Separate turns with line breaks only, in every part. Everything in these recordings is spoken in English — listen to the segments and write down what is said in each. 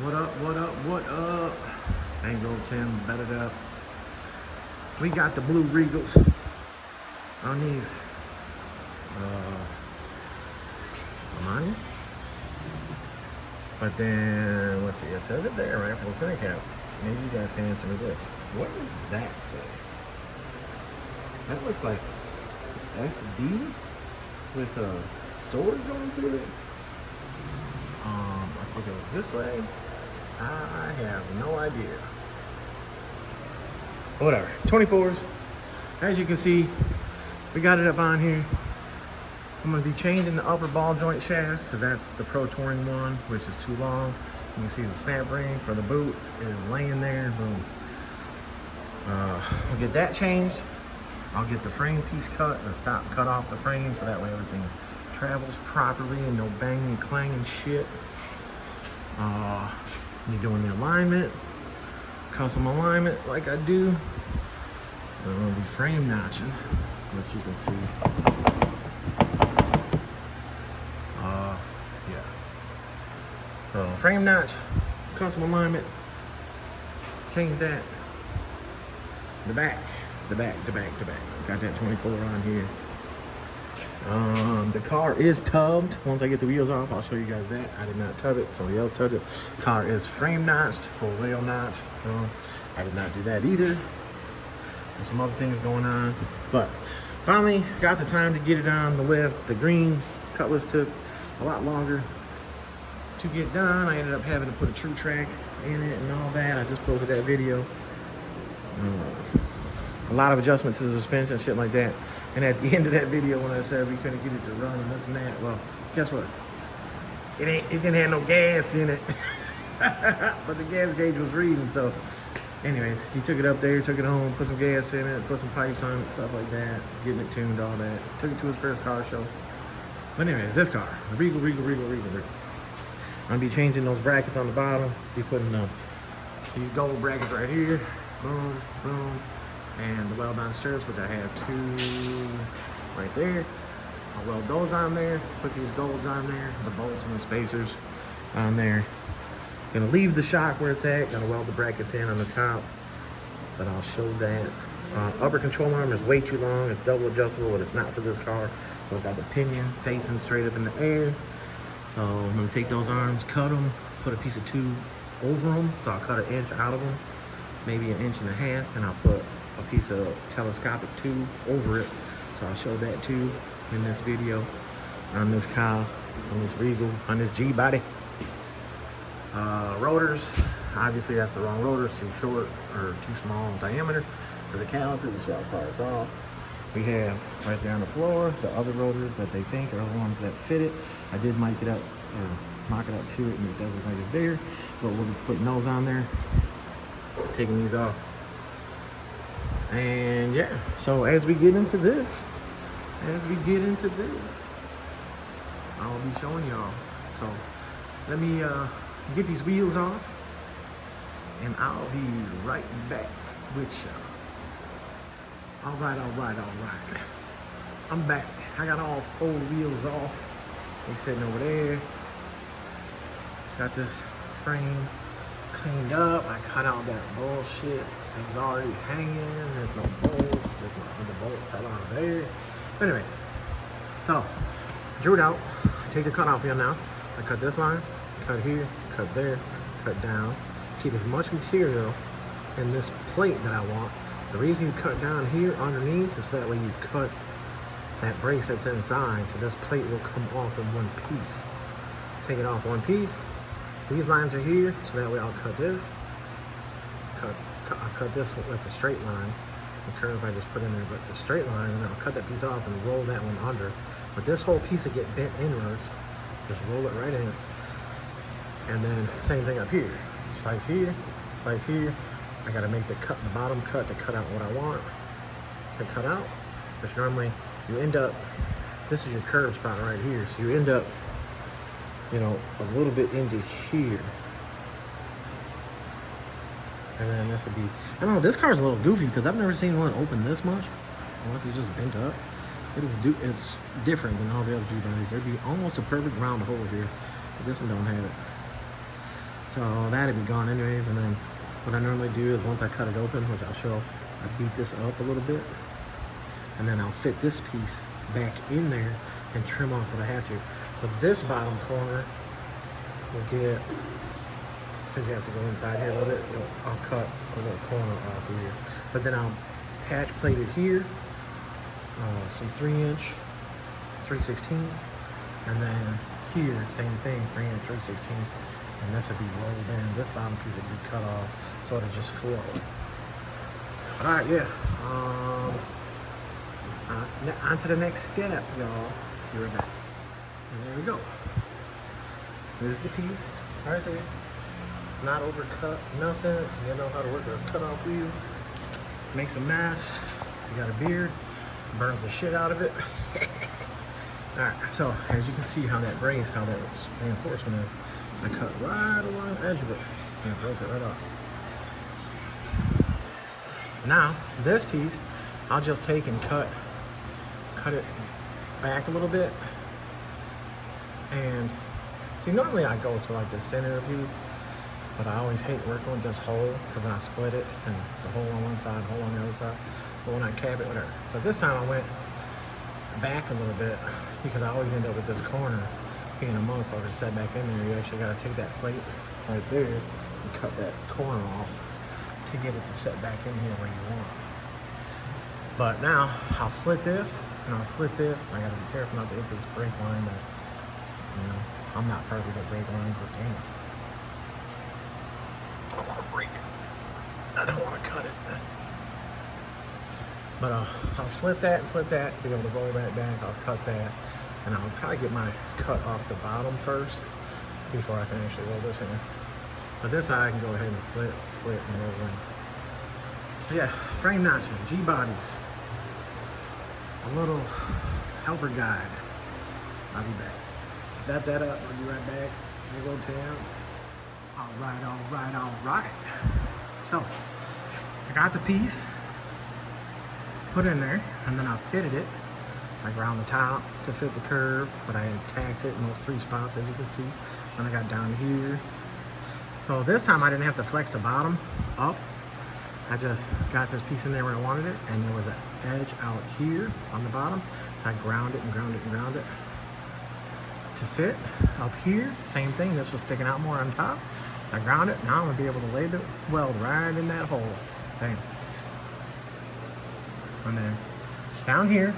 What up, what up, what up? Bankroll 10, bedded up. We got the blue Regals on these Amani. But then, let's see, it says it there, right, for the center cap. Maybe you guys can answer me this. What does that say? That looks like SD with a sword going through it. Let's look at it this way. I have no idea. Whatever. 24s. As you can see, we got it up on here. I'm going to be changing the upper ball joint shaft because that's the Pro Touring one, which is too long. You can see the snap ring for the boot is laying there. Boom. We'll get that changed. I'll get the frame piece cut, the stop cut off the frame so that way everything travels properly and no banging and clanging shit. You're doing the alignment, custom alignment like I do. I'm gonna be frame notching, which you can see. Yeah. So frame notch, custom alignment, change that. The back. Got that 24 on here. The car is tubbed. Once I get the wheels off, I'll show you guys that. I did not tub it. Somebody else tubbed it. Car is frame notched, full rail notch. I did not do that either. There's some other things going on. But finally got the time to get it on the lift. The green Cutlass took a lot longer to get done. I ended up having to put a true track in it and all that. I just posted that video. A lot of adjustment to the suspension, shit like that. And at the end of that video, when I said we couldn't get it to run and this and that, well, guess what? It didn't have no gas in it. But the gas gauge was reading, so anyways, he took it up there, took it home, put some gas in it, put some pipes on it, stuff like that, getting it tuned, all that. Took it to his first car show. But anyways, this car, the Regal. I'm gonna be changing those brackets on the bottom, be putting these gold brackets right here, boom, boom. And the weld-on stirrups, which I have two right there. I'll weld those on there, put these golds on there, the bolts and the spacers on there. Gonna leave the shock where it's at, gonna weld the brackets in on the top, but I'll show that. Upper control arm is way too long, it's double adjustable, but it's not for this car. So it's got the pinion facing straight up in the air. So I'm gonna take those arms, cut them, put a piece of tube over them. So I'll cut 1 inch out of them, maybe 1.5 inches, and I'll put a piece of telescopic tube over it. So I'll show that too in this video on this cow, on this Regal, on this G body. Rotors, obviously that's the wrong rotors, too short or too small in diameter for the caliper. You see how far it's off. We have right there on the floor the other rotors that they think are the ones that fit it. I did mic it up or mock it up to it, and it does look like it's bigger, but we'll be putting those on there, taking these off. And yeah, so as we get into this, I'll be showing y'all. So let me get these wheels off, and I'll be right back with y'all. All right. I'm back. I got all 4 wheels off. They sitting over there. Got this frame cleaned up. I cut out that bullshit. It was already hanging. There's no bolts. The bolt fell out of there. But anyways, so drew it out. I take the cut off here now. I cut this line, cut here, cut there, cut down. Keep as much material in this plate that I want. The reason you cut down here underneath is that way you cut that brace that's inside, so this plate will come off in one piece. Take it off one piece. These lines are here, so that way I'll cut this. I'll cut this with the straight line. The curve I just put in there, but the straight line, and I'll cut that piece off and roll that one under. But this whole piece will get bent inwards. Just roll it right in. And then same thing up here. Slice here, slice here. I gotta make the bottom cut to cut out what I want to cut out. Which normally you end up, this is your curve spot right here. So you end up, you know, a little bit into here. And then this would be, I don't know, this car is a little goofy because I've never seen one open this much, unless it's just bent up. It's different than all the other G bodies. There'd be almost a perfect round hole here, but this one don't have it. So that'd be gone anyways. And then what I normally do is once I cut it open, which I'll show, I beat this up a little bit. And then I'll fit this piece back in there and trim off what I have to. So this bottom corner will get, because you have to go inside here a little bit, I'll cut a little corner off here. But then I'll patch plate it here, some 3-inch 3/16, and then here, same thing, 3-inch 3/16, and this will be rolled in. This bottom piece will be cut off, so it'll just flow. All right, yeah. On to the next step, y'all. Be right back. And there we go. There's the piece right there. It's not overcut, nothing. You know how to work a cutoff wheel. Makes a mess. You got a beard, burns the shit out of it. All right, so as you can see how that brace, how that reinforcement is, I cut right along the edge of it and I broke it right off. So now this piece, I'll just take and cut it back a little bit. And see, normally I go to like the center view, but I always hate working with this hole because then I split it and the hole on one side, hole on the other side. But when I cap it, whatever. But this time I went back a little bit because I always end up with this corner being a motherfucker set back in there. You actually got to take that plate right there and cut that corner off to get it to set back in here where you want. But now I'll slit this and I'll slit this. I got to be careful not to hit this brake line that, you know, I'm not perfect at brake lines, but damn. I don't want to break it. I don't want to cut it. But I'll slit that and slit that, be able to roll that back. I'll cut that, and I'll probably get my cut off the bottom first before I can actually roll this in. But this side I can go ahead and slit, and roll in. Yeah, frame notching, G-bodies. A little helper guide. I'll be back. Wrap that up, I'll be right back. Here go Tim. All right. So, I got the piece put in there, and then I fitted it like around the top to fit the curve, but I had tacked it in those 3 spots, as you can see. And I got down here. So this time I didn't have to flex the bottom up. I just got this piece in there where I wanted it, and there was an edge out here on the bottom. So I ground it to fit. Up here, same thing. This was sticking out more on top. I ground it. Now I'm gonna be able to lay the weld right in that hole. Bam. And then down here,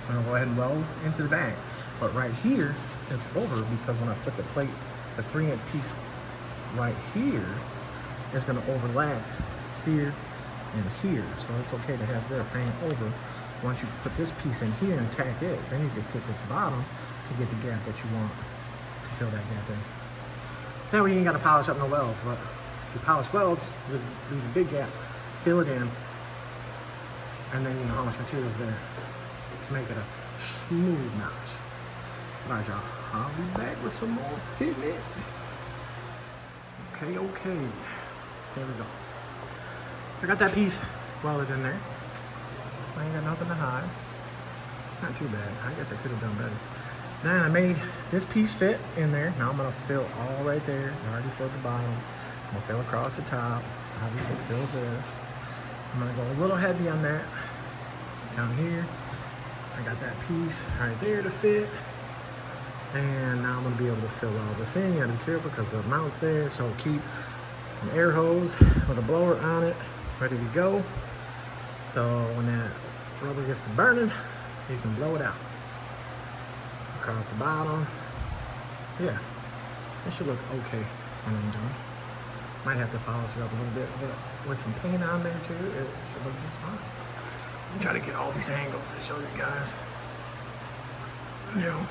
I'm gonna go ahead and weld into the bag. But right here is over because when I put the plate, the 3-inch piece right here is gonna overlap here and here. So it's okay to have this hang over. Once you put this piece in here and tack it, then you can fit this bottom to get the gap that you want to fill that gap in. That way you ain't gotta polish up no welds, but if you polish welds, leave a big gap, fill it in, and then you know how much material is there to make it a smooth notch. All right, y'all, I'll be back with some more fitment. Okay, there we go. I got that piece welded in there. I ain't got nothing to hide. Not too bad. I guess I could have done better. Then I made this piece fit in there. Now I'm gonna fill all right there. I already filled the bottom. I'm gonna fill across the top. Obviously fill this. I'm gonna go a little heavy on that. Down here, I got that piece right there to fit. And now I'm gonna be able to fill all this in. You gotta be careful because the mount's there. So keep an air hose with a blower on it, ready to go. So when that rubber gets to burning, you can blow it out. Across the bottom. Yeah, it should look okay when I'm done. Might have to polish it up a little bit, but with some paint on there too, it should look just fine. I'm trying to get all these angles to show you guys. You know,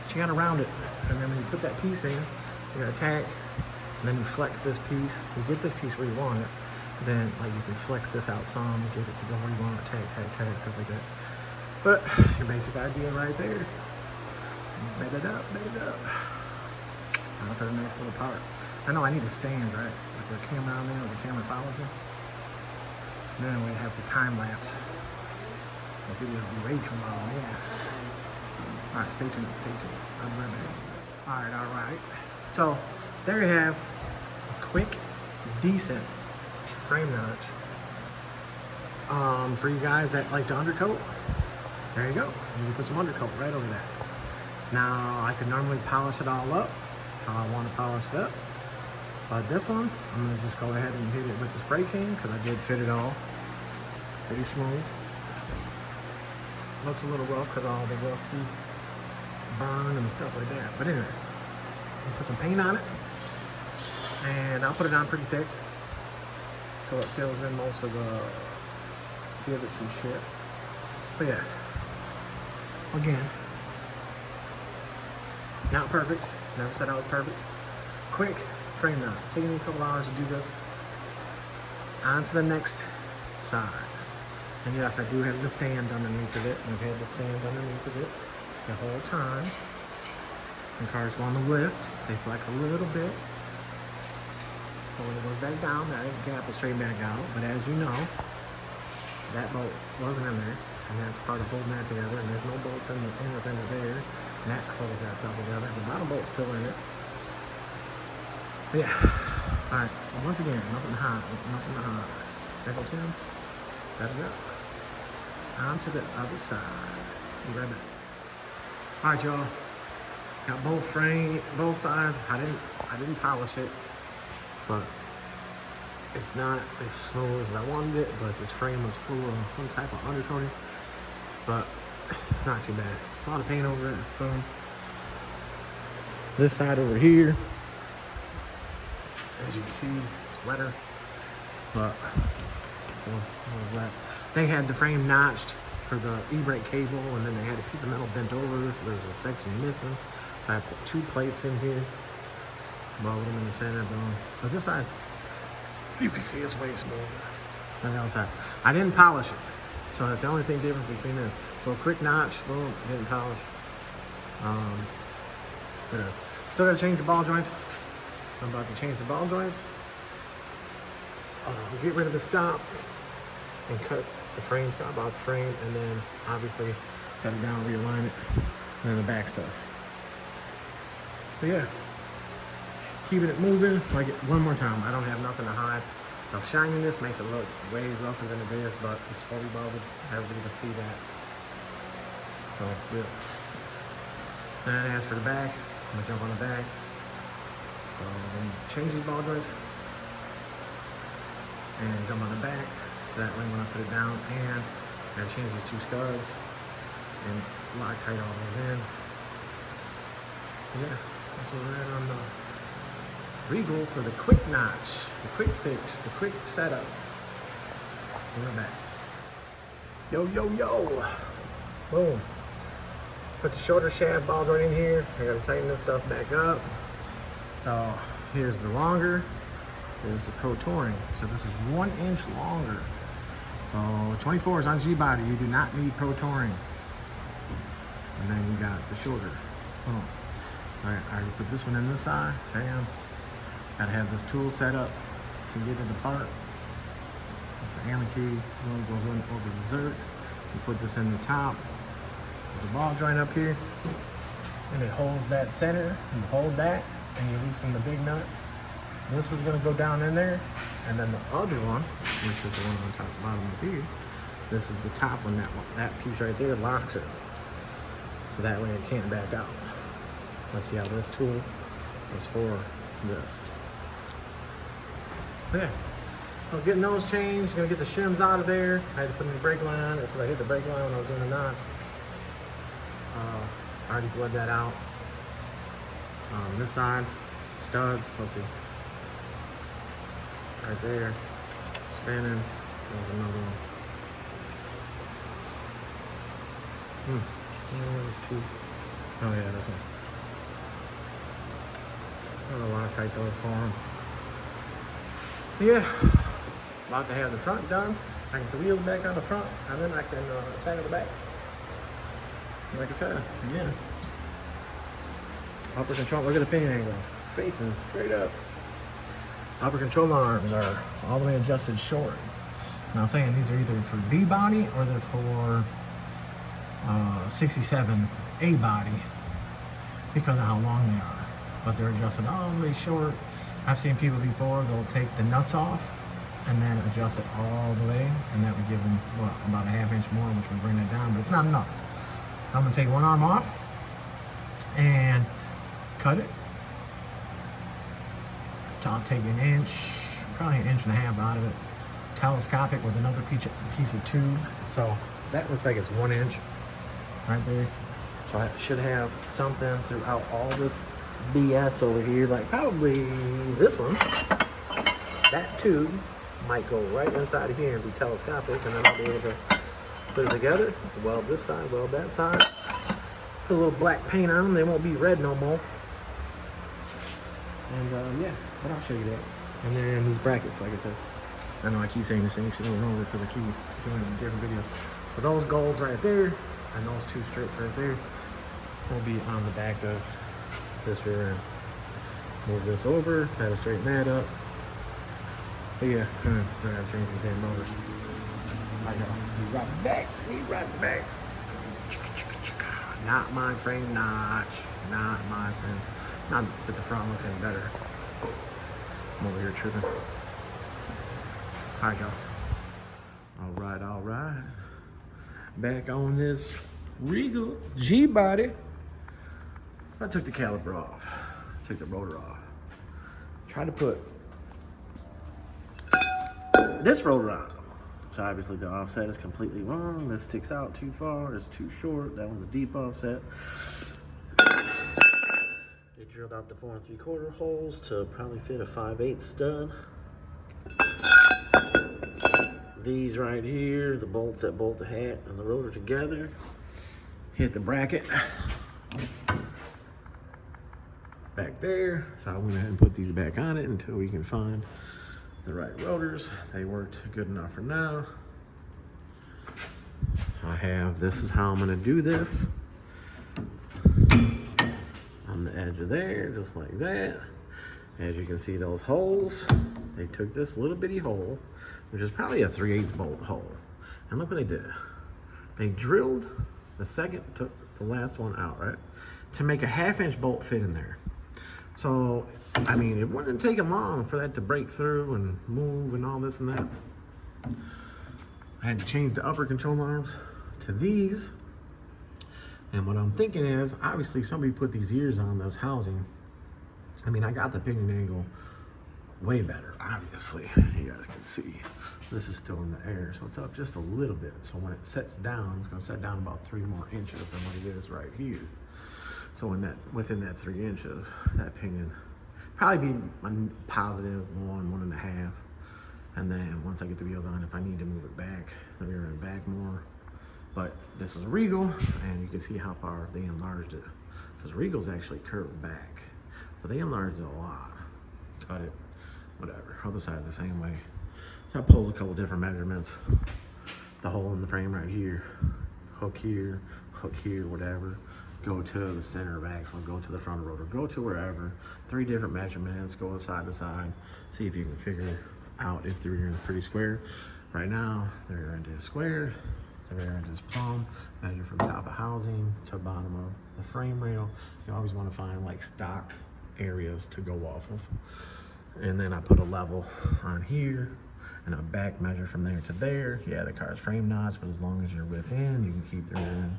but you gotta round it. And then when you put that piece in, you gotta tack, and then you flex this piece. You get this piece where you want it. Then like you can flex this out some, get it to go where you want it, tack, stuff like that. But your basic idea right there. Bed it up. On to the next little part. I know I need a stand, right? With the camera on there, the camera follows me. Then we have the time lapse. The video will be way too long, yeah. Alright, stay tuned. I'll be right back. Alright. So there you have quick, decent frame notch. For you guys that like to undercoat, there you go. You can put some undercoat right over that. Now, I could normally polish it all up how I want to polish it up. But this one, I'm going to just go ahead and hit it with the spray can because I did fit it all pretty smooth. Looks a little rough because all the rusty burn and stuff like that. But anyways, I'll put some paint on it. And I'll put it on pretty thick so it fills in most of the divots and shit. But yeah, again, not perfect. Never said I was perfect. Quick frame knot. Taking me a couple hours to do this. On to the next side. And yes, I do have the stand underneath of it. I've had the stand underneath of it the whole time. When cars go on the lift, they flex a little bit. So when it goes back down, that gap will straighten back out. But as you know, that bolt wasn't in there. And that's part of holding that together. And there's no bolts in the inner fender there. And that holds that stuff together. The bottom bolt's still in it. But yeah. Alright. Well, once again, nothing hot. Nothing hot. Nickel tune. Let it go. On to the other side. Be right back. Alright, y'all. Got both sides. I didn't polish it. But it's not as smooth as I wanted it, but this frame was full of some type of undercoating. But it's not too bad. It's a lot of paint over it. Boom. This side over here, as you can see, it's wetter, but still a little wet. They had the frame notched for the e-brake cable, and then they had a piece of metal bent over. There was a section missing. So I put 2 plates in here. Welded them in the center, boom. But this side's, you can see it's way smoother than the outside. I didn't polish it, so that's the only thing different between this. So a quick notch, boom, didn't polish. Still gotta change the ball joints. So I'm about to change the ball joints. Get rid of the stop and cut the frame stop out the frame, and then obviously set it down, realign it, and then the back stuff. But yeah. Keeping it moving. Like one more time, I don't have nothing to hide. The shininess makes it look way rougher than it is, but it's fully welded. Everybody can see that. So good. And as for the back, I'm gonna jump on the back. So I'm gonna change these ball joints and jump on the back. So that way when I put it down, and I gotta change these 2 studs and Loctite all those in. Yeah, that's what we're at on the Regal for the quick notch, the quick fix, the quick setup. We're back. Yo, yo, yo. Boom. Put the shoulder shaft ball joint in here. I gotta tighten this stuff back up. So here's the longer. So this is Pro Touring. So this is 1 inch longer. So 24 is on G-body. You do not need Pro Touring. And then you got the shorter. Boom. All right, I already put this one in this side. Bam. Gotta have this tool set up to get it apart. It's the Allen key. We'll go over the zerk. You put this in the top with the ball joint up here, and it holds that center. You hold that, and you loosen the big nut. This is gonna go down in there, and then the other one, which is the one on top bottom of here, this is the top one. That piece right there locks it, so that way it can't back out. Let's see how this tool is for this. Yeah, I'm getting those changed. Gonna get the shims out of there. I had to put in the brake line because I hit the brake line when I was doing the notch. I already bled that out. This side, studs. Let's see, right there, spinning. There's another one. There's 2. Oh yeah, this one. I don't know why I tight those for them. Yeah, about to have the front done. I can put the wheels back on the front, and then I can tackle the back. Like I said, again, upper control. Look at the pinion angle, facing straight up. Upper control arms are all the way adjusted short. Now I'm saying these are either for B body or they're for 67 A body because of how long they are. But they're adjusted all the way short I've seen people before, they'll take the nuts off and then adjust it all the way, and that would give them, what, about a ½ inch more, which would bring it down, but it's not enough. So I'm gonna take one arm off and cut it. So I'll take an inch, probably an inch and a half out of it, telescopic with another piece of tube. So that looks like it's 1 inch right there. So I should have something throughout all this BS over here, like probably this one. That tube might go right inside of here and be telescopic, and then I'll be able to put it together, weld this side, weld that side, put a little black paint on them, they won't be red no more. And yeah, but I'll show you that. And then these brackets, like I said, I know I keep saying the same shit over and over because I keep doing it in different videos. So those golds right there, and those 2 strips right there, will be on the back of this rear end. Move this over, gotta straighten that up. But yeah, still gotta change these damn motors. I know. We right back. We right back. Not my frame notch. Not my frame. Not that the front looks any better. I'm over here tripping. Alright, y'all. Alright. Back on this Regal G-body. I took the caliper off. Took the rotor off. Tried to put this rotor on. So obviously the offset is completely wrong. This sticks out too far. It's too short. That one's a deep offset. They drilled out the 4 3/4 holes to probably fit a 5/8 stud. These right here, the bolts that bolt the hat and the rotor together, hit the bracket back there. So I went ahead and put these back on it until we can find the right rotors. They worked good enough for now. This is how I'm gonna do this. On the edge of there, just like that. As you can see, those holes, they took this little bitty hole, which is probably a 3/8 bolt hole. And look what they did. They drilled the second, took the last one out, right? To make a ½ inch bolt fit in there. So, I mean, it wouldn't take long for that to break through and move and all this and that. I had to change the upper control arms to these. And what I'm thinking is, obviously somebody put these ears on this housing. I mean, I got the pinion angle way better, obviously. You guys can see. This is still in the air, so it's up just a little bit. So when it sets down, it's gonna set down about 3 more inches than what it is right here. So within that 3 inches, that pinion probably be a positive 1.5. And then once I get the wheels on, if I need to move it back, the rear end back more. But this is a Regal, and you can see how far they enlarged it. Because Regal's actually curved back. So they enlarged it a lot. Cut it, whatever. Other side's the same way. So I pulled a couple different measurements. The hole in the frame right here, hook here, whatever. Go to the center of axle, go to the front rotor, go to wherever. 3 different measurements, go side to side. See if you can figure out if the rear end is pretty square. Right now, the rear end is square. The rear end is plumb. Measure from top of housing to bottom of the frame rail. You always want to find like stock areas to go off of. And then I put a level on here and a back measure from there to there. Yeah, the car's frame notch, but as long as you're within, you can keep the rear end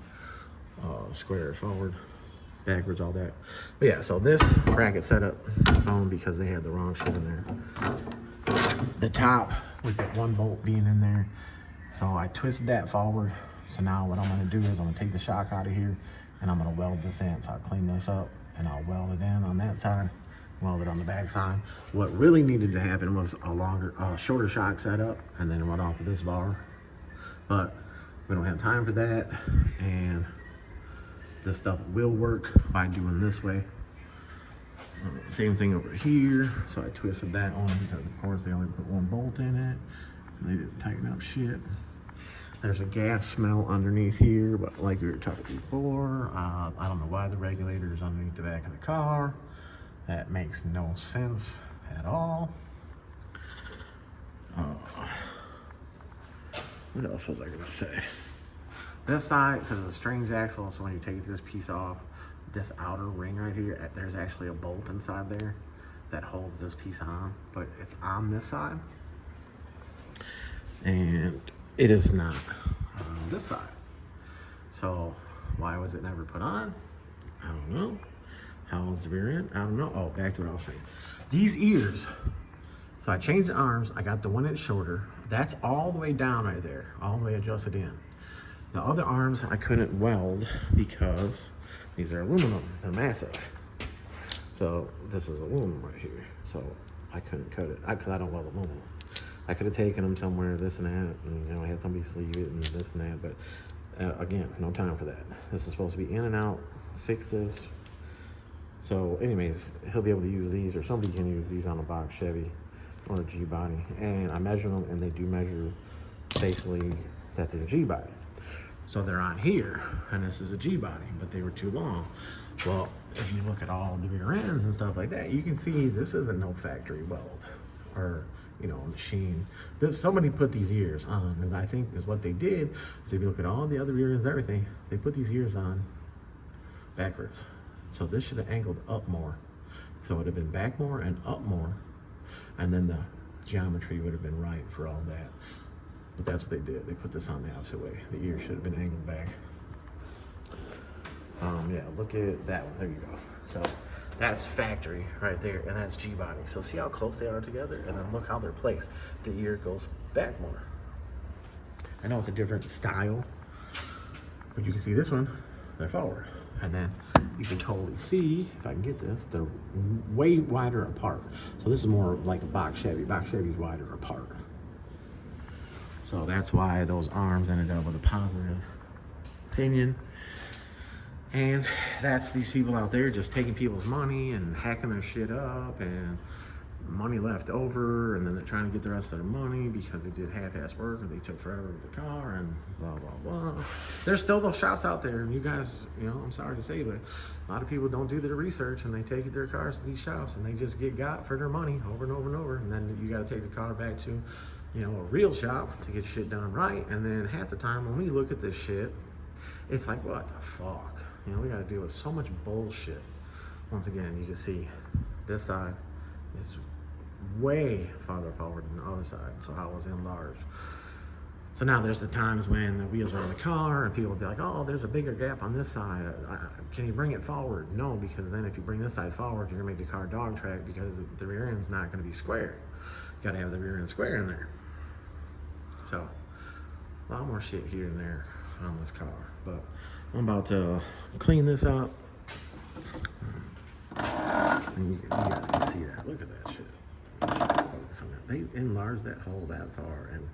square forward, backwards, all that. But yeah, so this bracket setup because they had the wrong shit in there. The top with that 1 bolt being in there. So I twisted that forward. So now what I'm gonna do is I'm gonna take the shock out of here and I'm gonna weld this in. So I'll clean this up and I'll weld it in on that side, weld it on the back side. What really needed to happen was a shorter shock setup and then run off of this bar. But we don't have time for that. And this stuff will work by doing this way. Same thing over here. So I twisted that on because of course they only put 1 bolt in it. And they didn't tighten up shit. There's a gas smell underneath here, but like we were talking before, I don't know why the regulator is underneath the back of the car. That makes no sense at all. What else was I gonna say? This side, because it's a strange axle, so when you take this piece off, this outer ring right here, there's actually a bolt inside there. that holds this piece on, but it's on this side. And it is not on this side. So why was it never put on? I don't know. How was the rear end? I don't know. Oh, back to what I was saying. These ears, so I changed the arms. I got the 1 inch shorter. That's all the way down right there, all the way adjusted in. The other arms I couldn't weld because these are aluminum. They're massive. So this is aluminum right here. So I couldn't cut it because I don't weld aluminum. I could have taken them somewhere, this and that, and, you know, I had somebody sleeve it and this and that, but again, no time for that. This is supposed to be in and out, fix this. So anyways, he'll be able to use these, or somebody can use these on a box Chevy or a G-body. And I measure them, and they do measure basically that they're G-body. So they're on here, and this is a G-body, but they were too long. Well, if you look at all the rear ends and stuff like that, you can see this isn't no factory weld or, you know, machine. Somebody put these ears on, and I think is what they did. So if you look at all the other rear ends, everything, they put these ears on backwards. So this should have angled up more. So it would have been back more and up more, and then the geometry would have been right for all that. But that's what they did. They put this on the opposite way. The ear should have been angled back. Yeah, look at that one. There you go. So that's factory right there, and that's G-body. So see how close they are together, and then look how they're placed. The ear goes back more. I know it's a different style, but you can see this one, they're forward. And then you can totally see, if I can get this, they're way wider apart. So this is more like a box Chevy. Box Chevy's wider apart. So that's why those arms ended up with a positive opinion. And that's these people out there just taking people's money and hacking their shit up, and money left over, and then they're trying to get the rest of their money because they did half-ass work, or they took forever with the car, and blah, blah, blah. There's still those shops out there, and you guys, you know, I'm sorry to say, but a lot of people don't do their research, and they take their cars to these shops, and they just get got for their money over and over and over, and then you got to take the car back to, you know, a real shop to get shit done right. And then half the time when we look at this shit, it's like, what the fuck? You know, we got to deal with so much bullshit. Once again, you can see this side is way farther forward than the other side, so I was enlarged. So now there's the times when the wheels are on the car and people will be like, oh, there's a bigger gap on this side. Can you bring it forward? No, because then if you bring this side forward, you're gonna make the car dog track because the rear end's not gonna be square. You gotta have the rear end square in there. So a lot more shit here and there on this car, but I'm about to clean this up. And you guys can see that. Look at that shit. Focus on that. They enlarged that hole that far, and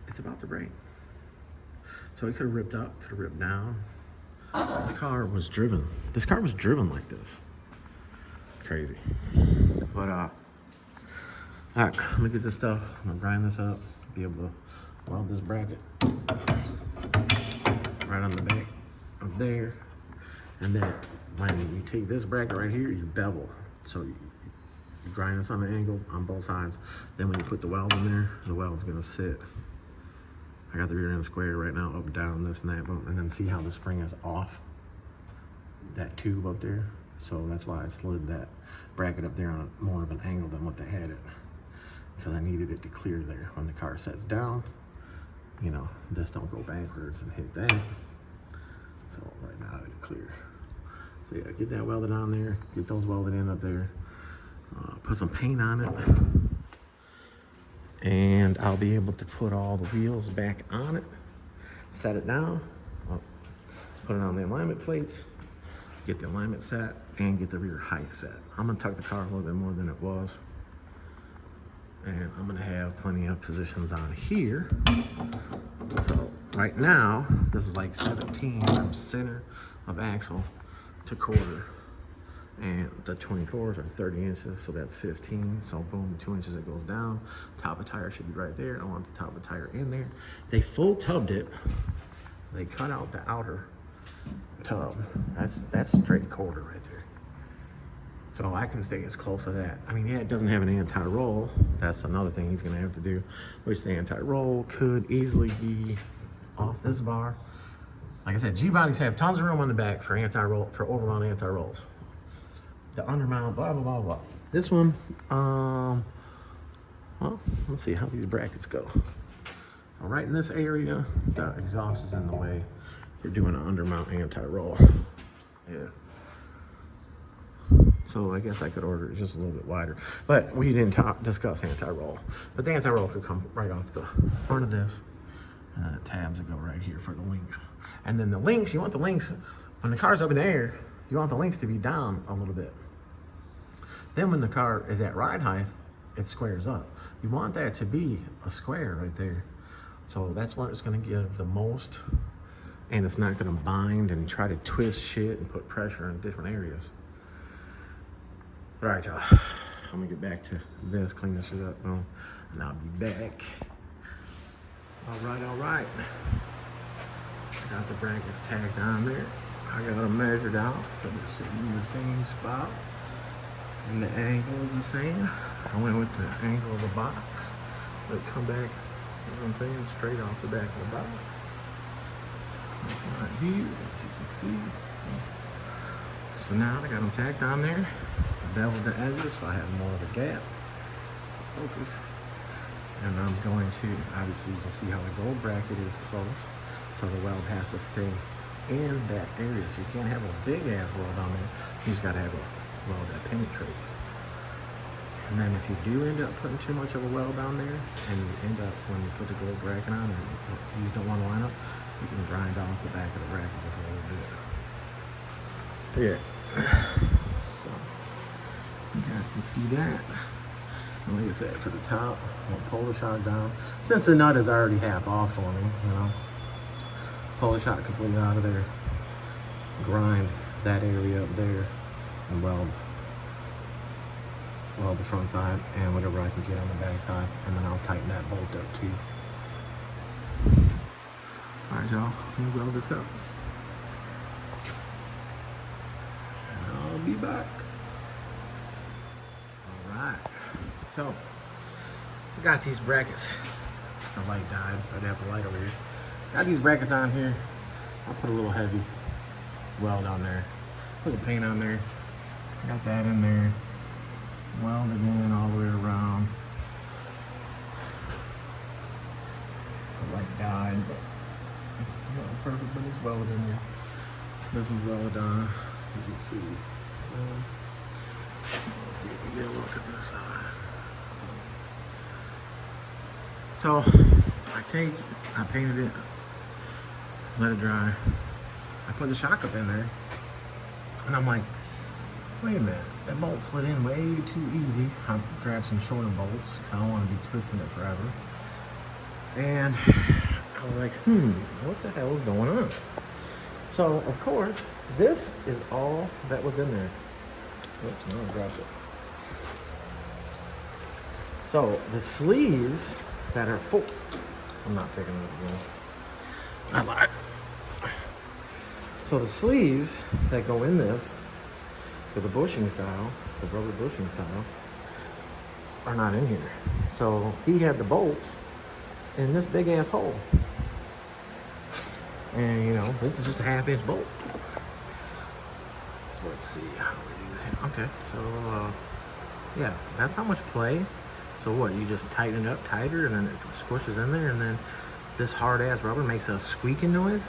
it's about to break. So it could have ripped up, could have ripped down. This car was driven. This car was driven like this. Crazy. But all right, I'm gonna get this stuff. I'm gonna grind this up. Be able to weld this bracket right on the back of there, and then when you take this bracket right here, you bevel. So you grind this on the angle on both sides. Then when you put the weld in there, the weld's gonna sit. I got the rear end square right now, up, down, this and that, and then see how the spring is off that tube up there. So that's why I slid that bracket up there on more of an angle than what they had it, because I needed it to clear there. When the car sets down, you know, this don't go backwards and hit that. So right now it'll clear. So yeah, get that welded on there, get those welded in up there, put some paint on it, and I'll be able to put all the wheels back on it, set it down, put it on the alignment plates, get the alignment set, and get the rear height set. I'm gonna tuck the car a little bit more than it was, and I'm gonna have plenty of positions on here. So right now, this is like 17 from center of axle to quarter, and the 24s are 30 inches, so that's 15. So boom, 2 inches it goes down. Top of tire should be right there. I want the top of tire in there. They full tubbed it. They cut out the outer tub. That's straight quarter right there. So I can stay as close to that. I mean, yeah, it doesn't have an anti-roll. That's another thing he's gonna have to do, which the anti-roll could easily be off this bar. Like I said, G-bodies have tons of room on the back for anti-roll, for overmount anti-rolls. The undermount, blah, blah, blah, blah. This one, well, let's see how these brackets go. So right in this area, the exhaust is in the way. You're doing an undermount anti-roll. Yeah. So I guess I could order it just a little bit wider. But we didn't discuss anti-roll. But the anti-roll could come right off the front of this. And then the tabs that go right here for the links. And then the links, you want the links, when the car's up in the air, you want the links to be down a little bit. Then when the car is at ride height, it squares up. You want that to be a square right there. So that's what it's gonna give the most, and it's not gonna bind and try to twist shit and put pressure in different areas. All right, y'all. I'm gonna get back to this, clean this shit up, boom, and I'll be back. All right, all right. I got the brackets tagged on there. I got them measured out, so they're sitting in the same spot. And the angle is the same. I went with the angle of the box. So it come back, you know what I'm saying, straight off the back of the box. That's right here, as you can see. So now I got them tacked on there. I beveled the edges so I have more of a gap. Focus. And I'm going to, obviously you can see how the gold bracket is close. So the weld has to stay in that area. So you can't have a big ass weld on there. You just gotta have a weld that penetrates. And then if you do end up putting too much of a weld down there, and you end up, when you put the gold bracket on and these don't want to line up, you can grind off the back of the bracket just a little bit. Yeah. So, you guys can see that. And like I said, for the top, I'll pull the shock down. Since the nut is already half off for me, you know, pull the shock completely out of there, grind that area up there, and weld the front side and whatever I can get on the back side, and then I'll tighten that bolt up too. All right, y'all, let me weld this up, and I'll be back. All right, so I got these brackets. The light died. I'd have the light over here. Got these brackets on here. I'll put a little heavy weld on there. Put the paint on there. Got that in there. Weld it in all the way around. The light died, but not perfect, but it's welded in there. This is welded on. You can see. Let's see if we get a look at this side. So I painted it, let it dry. I put the shock up in there, and I'm like, wait a minute, that bolt slid in way too easy. I grabbed some shorter bolts because I don't want to be twisting it forever. And I was like, what the hell is going on? So, of course, this is all that was in there. Oops, no, I dropped it. So, the sleeves that are full, I'm not picking it up again. I lied. So the sleeves that go in this, for the bushing style, the rubber bushing style, are not in here. So he had the bolts in this big ass hole. And you know, this is just a 1/2 inch bolt. So let's see how we do this. Okay, so yeah, that's how much play. So what, you just tighten it up tighter and then it squishes in there, and then this hard ass rubber makes a squeaking noise.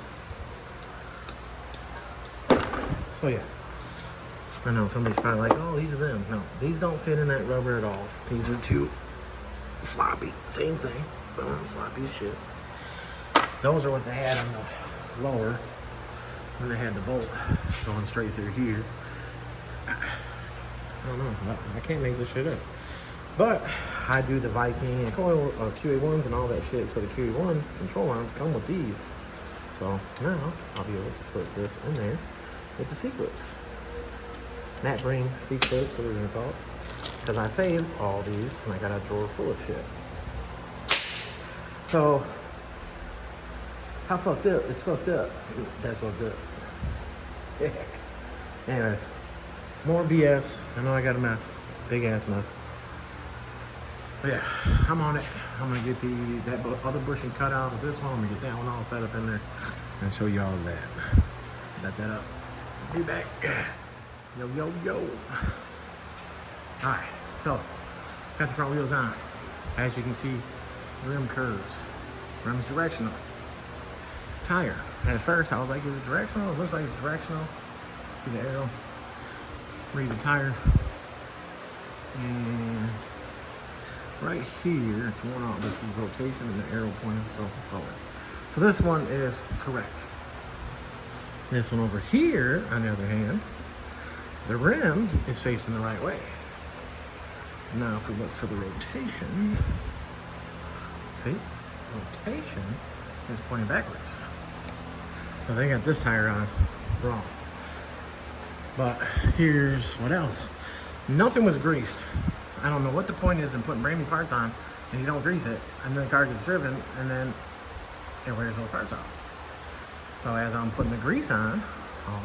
So yeah, I know somebody's probably like, oh, these are them. No, these don't fit in that rubber at all. These are too sloppy. Same thing, but sloppy as shit. Those are what they had on the lower when they had the bolt going straight through here. I don't know. I can't make this shit up. But I do the Viking and coil QA1s and all that shit. So the QA1 control arms come with these. So now I'll be able to put this in there with the C-clips. Snap ring C-clips, what we're gonna call it. Because I saved all these and I got a drawer full of shit. So, how fucked up? It's fucked up. That's fucked up. Yeah. Anyways, more BS. I know I got a mess. Big ass mess. But yeah, I'm on it. I'm gonna get that other bushing cut out of this one. I'm gonna get that one all set up in there and show y'all that. Set that up. Be back. Yo, yo, yo. All right, so got the front wheels on. As you can see, the rim curves. Rim is directional. Tire. At first, I was like, is it directional? It looks like it's directional. See the arrow? Read the tire. And right here, it's worn out. This is rotation and the arrow pointing so forward. So this one is correct. This one over here, on the other hand, the rim is facing the right way. Now, if we look for the rotation, see, rotation is pointing backwards. So they got this tire on wrong. But here's what else. Nothing was greased. I don't know what the point is in putting brand new parts on and you don't grease it, and then the car gets driven and then it wears all the parts off. So as I'm putting the grease on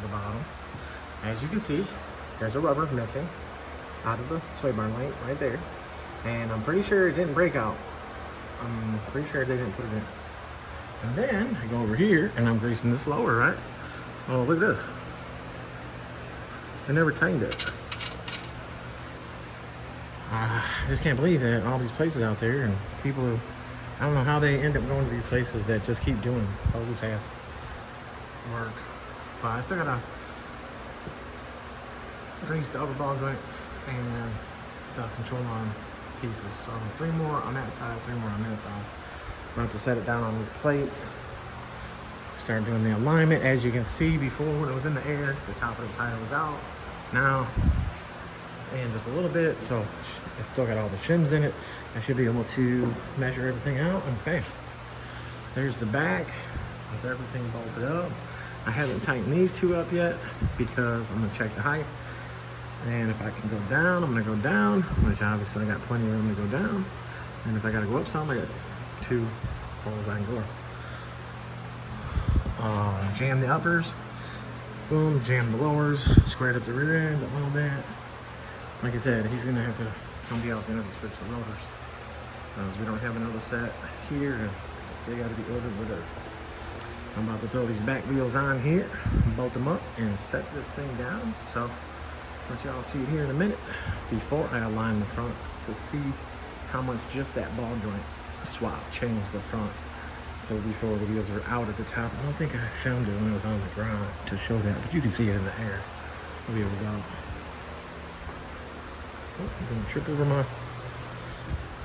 the bottom, as you can see, there's a rubber missing out of the sway bar link right there. And I'm pretty sure it didn't break out. I'm pretty sure they didn't put it in. And then I go over here and I'm greasing this lower, right? Oh, look at this. I never tightened it. I just can't believe that all these places out there and people who, I don't know how they end up going to these places that just keep doing all this ass work. But I still gotta grease the upper ball joint and the control arm pieces. So 3 more on that side, 3 more on that side. I'm about to set it down on these plates. Start doing the alignment. As you can see, before when it was in the air, the top of the tire was out. Now, and just a little bit, so it's still got all the shims in it. I should be able to measure everything out. Okay, there's the back with everything bolted up. I haven't tightened these 2 up yet because I'm gonna check the height. And if I can go down, I'm gonna go down, which obviously I got plenty of room to go down. And if I gotta go up some, I got 2 holes I can go. Jam the uppers, boom, jam the lowers, squared up the rear end a little bit. Like I said, somebody else is gonna have to switch the rotors. Because we don't have another set here, and they gotta be ordered with it. I'm about to throw these back wheels on here, bolt them up, and set this thing down. So, let y'all see it here in a minute, before I align the front to see how much just that ball joint swap changed the front. Because before the wheels were out at the top, I don't think I filmed it when it was on the ground to show that, but you can see it in the air. The wheel was out. Oh, I'm gonna trip over my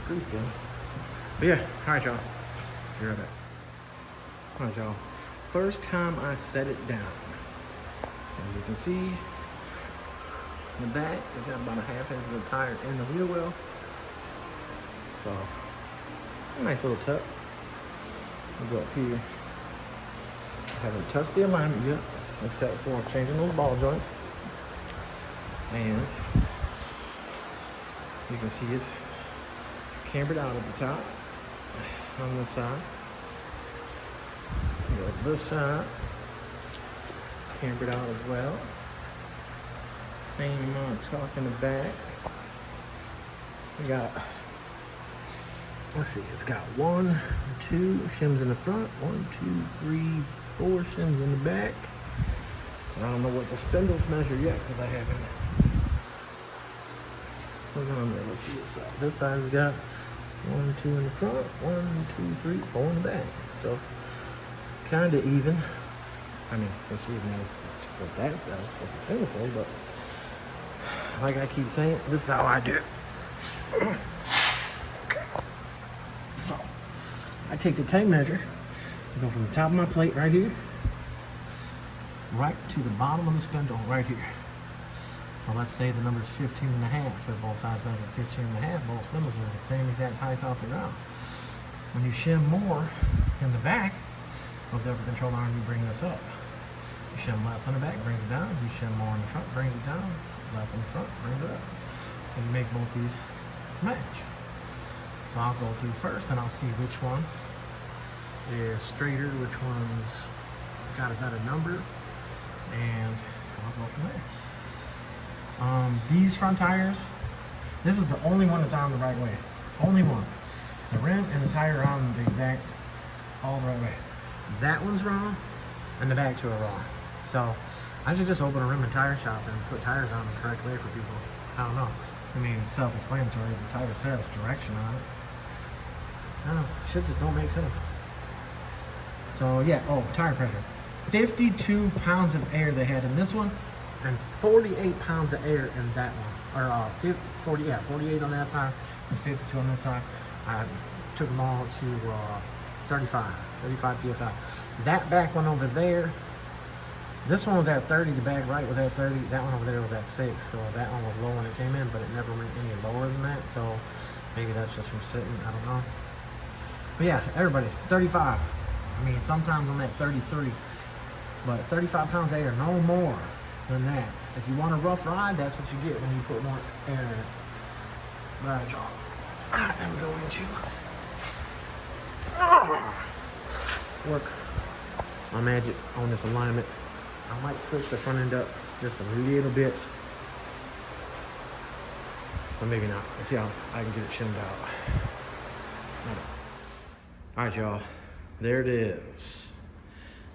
grease gun. But yeah, alright y'all. Be right back. Alright y'all. First time I set it down. As you can see, in the back, it got about a 1/2 inch of the tire in the wheel well. So, a nice little tuck. We'll go up here. I haven't touched the alignment yet, except for changing those ball joints. And you can see it's cambered out at the top on this side. Go to this side, cambered out as well. Same amount of tuck in the back. We got, let's see, it's got 1, 2 shims in the front, 1, 2, 3, 4 shims in the back. I don't know what the spindles measure yet because I haven't. What's on there? Let's see this side. This side has got 1, 2 in the front, 1, 2, 3, 4 in the back. So it's kind of even. I mean, it's even as what that says, what the thing says, but like I keep saying, this is how I do it. So I take the tape measure, go from the top of my plate right here, right to the bottom of the spindle right here. So let's say the number is 15.5. For both sides measure 15.5, both spindles are the same exact height off the ground. When you shim more in the back of the upper control arm, you bring this up. You shim less on the back, brings it down. You shim more in the front, brings it down. Less in the front, brings it up. So you make both these match. So I'll go through first and I'll see which one is straighter, which one's got a better number, and I'll go from there. These front tires, this is the only one that's on the right way. Only one. The rim and the tire are on the exact, all the right way. That one's wrong, and the back two are wrong. So I should just open a rim and tire shop and put tires on the correct way for people. I don't know. I mean, it's self-explanatory. The title says direction on it. I don't know. Shit just don't make sense. So yeah, oh, tire pressure. 52 pounds of air they had in this one, and 48 pounds of air in that one. Or 48 on that side, and 52 on this side. I took them all to 35 PSI. That back one over there, this one was at 30, the back right was at 30, that one over there was at 6, so that one was low when it came in, but it never went any lower than that, so maybe that's just from sitting, I don't know. But yeah, everybody, 35. I mean, sometimes I'm at 33, but 35 pounds of air, no more than that. If you want a rough ride, that's what you get when you put more air in it. All right, y'all. I'm going to work my magic on this alignment. I might push the front end up just a little bit, but maybe not. Let's see how I can get it shimmed out. All right, y'all. There it is.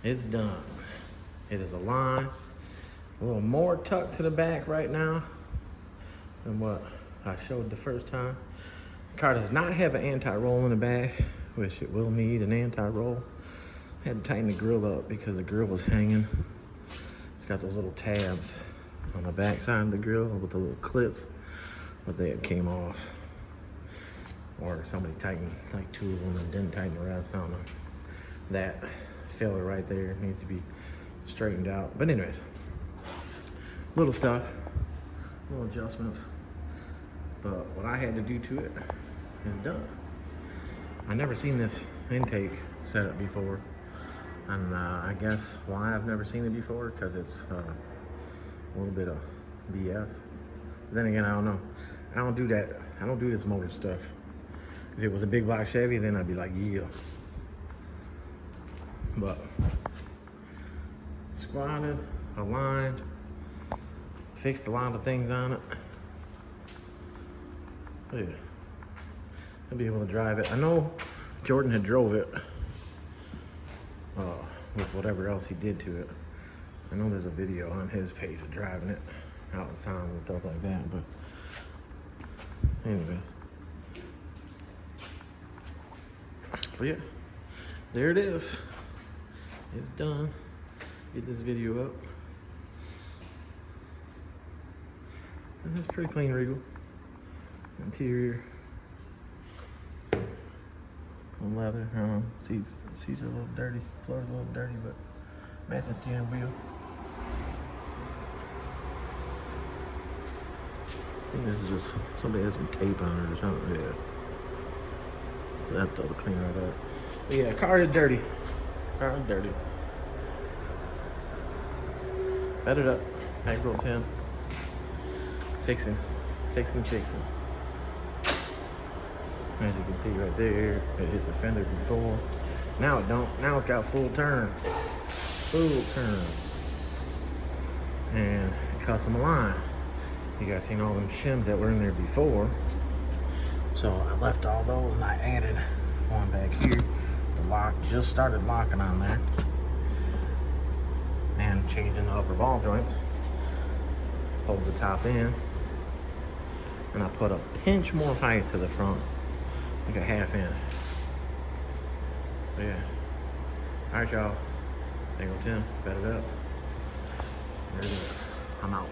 It's done. It is aligned. A little more tucked to the back right now than what I showed the first time. The car does not have an anti-roll in the back, which it will need an anti-roll. I had to tighten the grill up because the grill was hanging. It's got those little tabs on the back side of the grill with the little clips, but they came off. Or somebody tightened like 2 of them and didn't tighten the rest. I don't know. That filler right there needs to be straightened out. But anyways, little stuff, little adjustments. But what I had to do to it is done. I never seen this intake setup before. And I guess why I've never seen it before, because it's a little bit of BS. But then again, I don't know. I don't do that. I don't do this motor stuff. If it was a big block Chevy, then I'd be like, yeah. But squatted, aligned, fixed a lot of things on it. But yeah, I'll be able to drive it. I know Jordan had drove it with whatever else he did to it. I know there's a video on his page of driving it out in sound and stuff like that, but anyway. But yeah, there it is. It's done. Get this video up. And it's pretty clean wriggle. Interior. Some leather. Seats are a little dirty. Floor's a little dirty, but matching steering wheel. I think this is just somebody has some tape on it or something. Yeah. So that's all to clean right up. But yeah, car is dirty. Car is dirty. Bedded up. Bankroll 10. Fixing. As you can see right there, it hit the fender before. Now it don't. Now it's got full turn. And custom align. You guys seen all them shims that were in there before. So I left all those and I added one back here. The lock just started locking on there. And changing the upper ball joints. Hold the top in. And I put a pinch more height to the front. Like a ½ inch. But yeah. Alright, y'all. Bankroll 10, bet it up. There it is. I'm out.